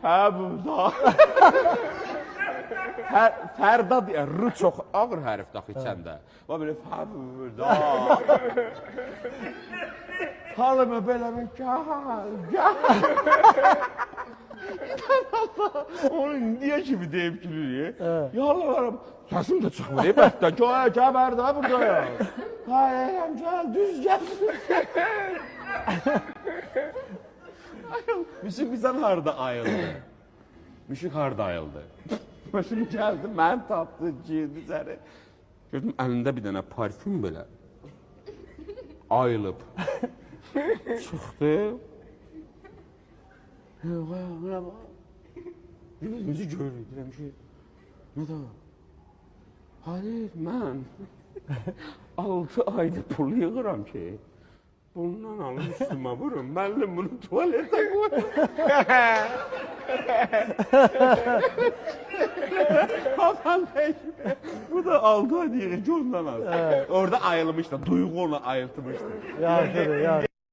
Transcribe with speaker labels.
Speaker 1: Fəbuda. Fərdad, r çox ağır hərfdir axı içəndə. Və belə Fəbuda. Halımı belə mi? Onu niyə kimi deyib gülür? Yalvarım. Səsim də çıxmır. Bətdən gəbər də burada ya. Hayır, gəl, düz gəl. Müşük bizdən harada ayıldı? Müşük harada ayıldı? Müşük gəldi, mən tapdı, girdi səni. Gördüm, əlində bir dənə parfüm belə. Ayılıb. Çıxdı. Yüzü görür, deyirəm ki, nə da? Hayır, mən 6 ayda pul yığıram ki, bundan alın üstümə vurun, müəllim bunu tuvaletə qoy. Hasan deyir, bu da 6 ay yığır, ondan al. Orada ayılmışdı, duyğu onu ayıltmışdı.
Speaker 2: Yaxşıdır, yaxşı.